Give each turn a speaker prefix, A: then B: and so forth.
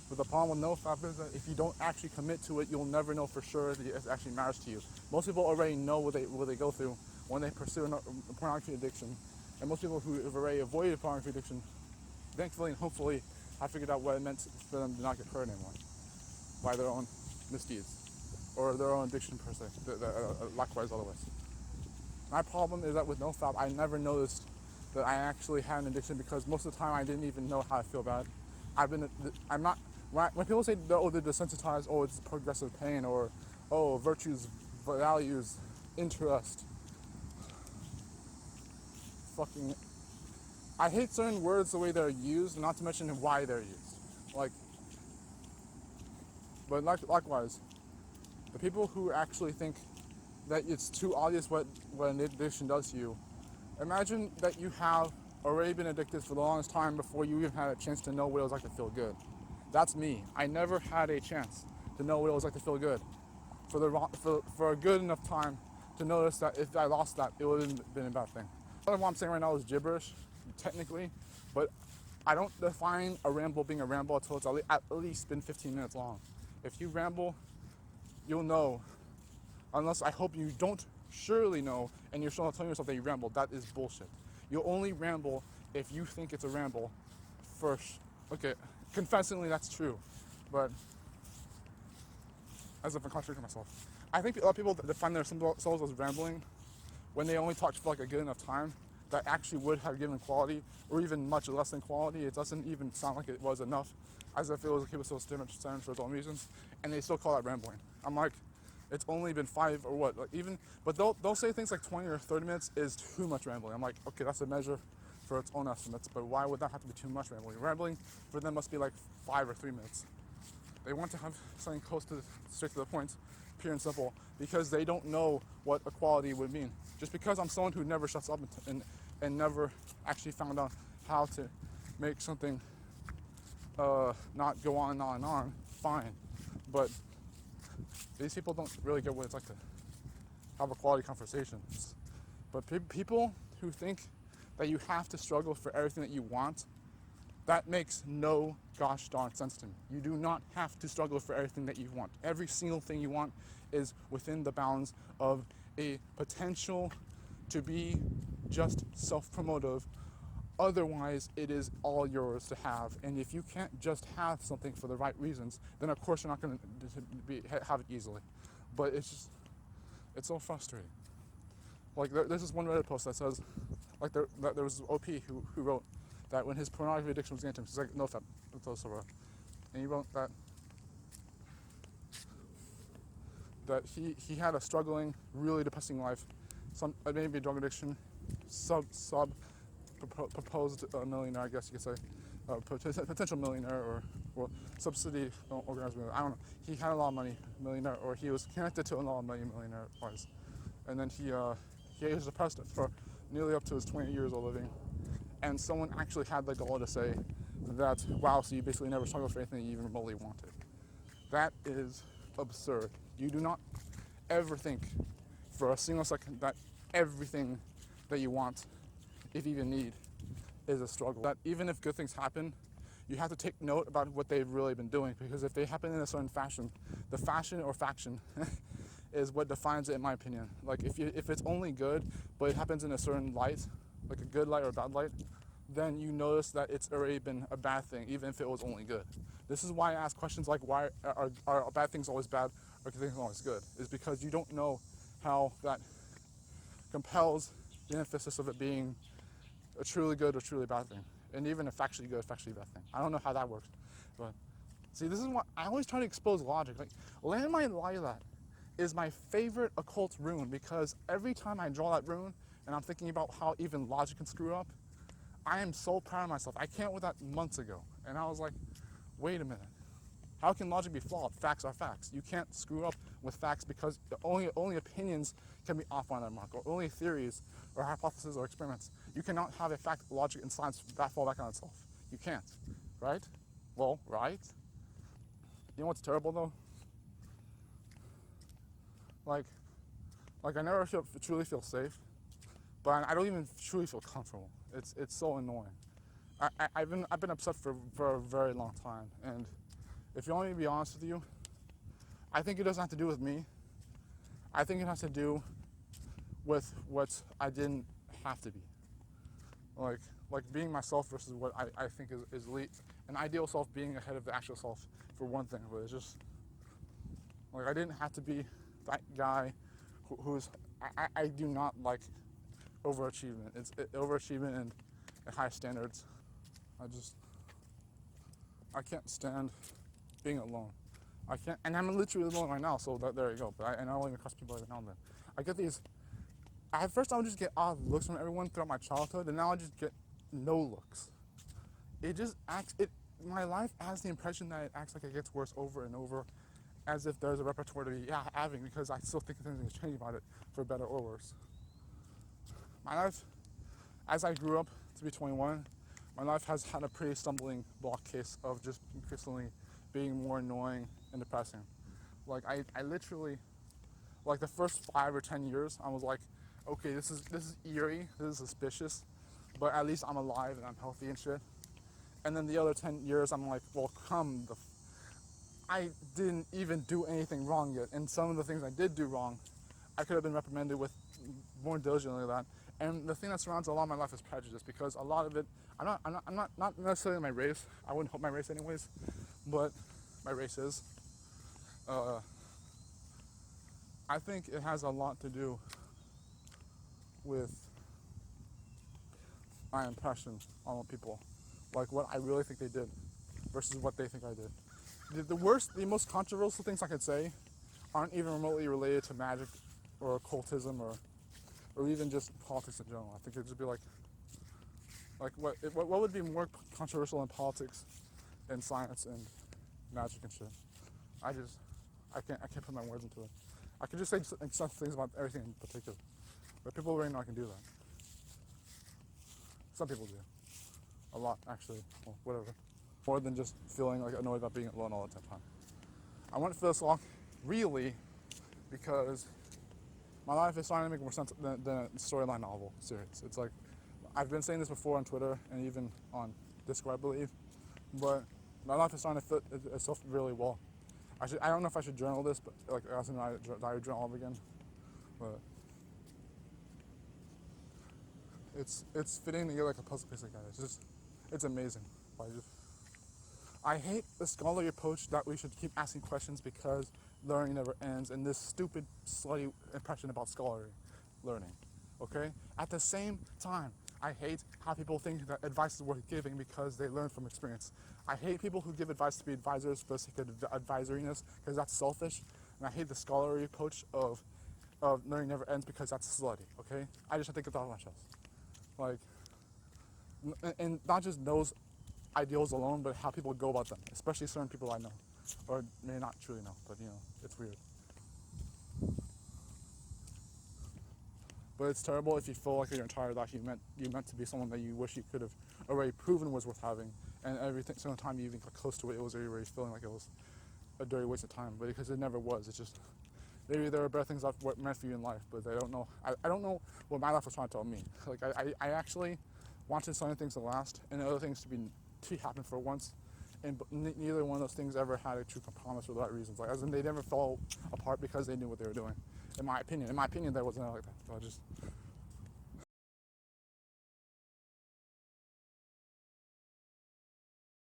A: But the problem with NoFap is that if you don't actually commit to it, you'll never know for sure that it actually matters to you. Most people already know what they go through when they pursue a pornography addiction. And most people who have already avoided pornography addiction, thankfully and hopefully, have figured out what it meant for them to not get hurt anymore by their own misdeeds or their own addiction per se, likewise otherwise. My problem is that with NoFap, I never noticed that I actually had an addiction because most of the time I didn't even know how to feel bad. I'm not, when people say, oh, they're desensitized, oh, it's progressive pain, or, oh, virtues, values, interest, fucking, I hate certain words the way they're used, not to mention why they're used. Like, but likewise, the people who actually think that it's too obvious what an addiction does to you, imagine that you have already been addicted for the longest time before you even had a chance to know what it was like to feel good. That's me. I never had a chance to know what it was like to feel good for a good enough time to notice that if I lost that, it would have been a bad thing. What I'm saying right now is gibberish, technically, but I don't define a ramble being a ramble until it's at least been 15 minutes long. If you ramble, you'll know. Unless I hope you don't surely know and you're still telling yourself that you rambled. That is bullshit. You'll only ramble if you think it's a ramble first. Okay, confessingly that's true, but as if I'm contradicting myself. I think a lot of people define themselves as rambling when they only talk for like a good enough time that actually would have given quality, or even much less than quality. It doesn't even sound like it was enough, as if it was still standing for its own reasons, and they still call that rambling. I'm like, it's only been 5 or what, like even, but they'll say things like 20 or 30 minutes is too much rambling. I'm like, okay, that's a measure for its own estimates, but why would that have to be too much rambling? Rambling for them must be like 5 or 3 minutes. They want to have something close to straight to the point, pure and simple, because they don't know what equality would mean. Just because I'm someone who never shuts up and never actually found out how to make something not go on and on and on, fine. But these people don't really get what it's like to have a quality conversation. But people who think that you have to struggle for everything that you want, that makes no gosh darn sense to me. You do not have to struggle for everything that you want. Every single thing you want is within the bounds of a potential to be just self-promotive. Otherwise, it is all yours to have. And if you can't just have something for the right reasons, then of course you're not going to have it easily. But it's so frustrating. Like there's this one Reddit post that says, like there was OP who wrote that when his pornography addiction was getting to him, he's like, NoFap, that's also wrote. And he wrote that he had a struggling, really depressing life, maybe a drug addiction, proposed millionaire, I guess you could say, potential millionaire or subsidy organized millionaire. I don't know. He had a lot of money, millionaire, or he was connected to a lot of money, millionaire-wise. And then he was depressed for nearly up to his 20 years of living. And someone actually had the gall to say that, wow, so you basically never struggled for anything you even remotely wanted. That is absurd. You do not ever think for a single second that everything that you want, if you even need, is a struggle. That even if good things happen, you have to take note about what they've really been doing, because if they happen in a certain fashion, the fashion or faction is what defines it, in my opinion. Like if it's only good, but it happens in a certain light, like a good light or a bad light, then you notice that it's already been a bad thing, even if it was only good. This is why I ask questions like, why are bad things always bad, or good things always good? Is because you don't know how that compels the emphasis of it being a truly good or truly bad thing. And even a factually good, factually bad thing. I don't know how that works. But see, this is what I always try to expose logic. Like, Landmine Lilat is my favorite occult rune, because every time I draw that rune and I'm thinking about how even logic can screw up, I am so proud of myself. I came up with that months ago, and I was like, wait a minute. How can logic be flawed? Facts are facts. You can't screw up with facts, because only opinions can be off on that mark, or only theories or hypotheses or experiments. You cannot have a fact, logic, and science that fall back on itself. You can't, right? Well, right? You know what's terrible though? Like I never truly feel safe, but I don't even truly feel comfortable. It's so annoying. I've been upset for a very long time, and if you want me to be honest with you, I think it doesn't have to do with me. I think it has to do with what I didn't have to be. Like being myself versus what I think is an ideal self being ahead of the actual self for one thing, but it's just like I didn't have to be that guy who's I do not like overachievement. It's overachievement and high standards. I can't stand being alone. I can't, and I'm literally alone right now. So there you go. But I don't even trust people every now and then. I get these. At first, I would just get odd looks from everyone throughout my childhood, and now I just get no looks. It just acts. My life has the impression that it acts like it gets worse over and over, as if there's a repertoire to be having, because I still think things change about it for better or worse. My life, as I grew up to be 21, my life has had a pretty stumbling block case of just consistently being more annoying and depressing. Like I literally, like the first 5 or 10 years, I was like, okay, this is eerie, this is suspicious, but at least I'm alive and I'm healthy and shit. And then the other 10 years, I'm like, well, I didn't even do anything wrong yet. And some of the things I did do wrong, I could have been reprimanded with more diligently than that. And the thing that surrounds a lot of my life is prejudice, because a lot of it, I'm not necessarily my race. I wouldn't hope my race anyways, but my race is. I think it has a lot to do with my impression on people, like what I really think they did versus what they think I did. The most controversial things I could say aren't even remotely related to magic or occultism or even just politics in general. I think it'd just be like what would be more controversial in politics and science and magic and shit. I can't put my words into it. I could just say some things about everything in particular, but people already know I can do that. Some people do. A lot, actually. Well, whatever. More than just feeling like annoyed about being alone all the time. I went for this long, really, because my life is starting to make more sense than a storyline novel series. It's like, I've been saying this before on Twitter and even on Discord, I believe, but my life is starting to fit itself really well. I don't know if I should journal this, but like as in diary journal all again, but it's fitting together like a puzzle piece again. It's amazing. I hate the scholarly approach that we should keep asking questions because learning never ends, and this stupid, slutty impression about scholarly learning, okay? At the same time, I hate how people think that advice is worth giving because they learn from experience. I hate people who give advice to be advisors for the sake of advisoriness, because that's selfish, and I hate the scholarly approach of learning never ends because that's slutty, okay? I just have to get that off my chest. Like, and not just those ideals alone, but how people go about them, especially certain people I know, or may not truly know, but it's weird. But it's terrible if you feel like your entire life you meant to be someone that you wish you could have already proven was worth having, and every single time you even got close to it, it was already feeling like it was a dirty waste of time. But because it never was, it's just maybe there are better things that were meant for you in life, but they don't know. I don't know what my life was trying to tell me. Like I actually wanted some things to last and other things to happen for once, and neither one of those things ever had a true promise for the right reasons. Like as in they never fell apart because they knew what they were doing. In my opinion, there wasn't like that. So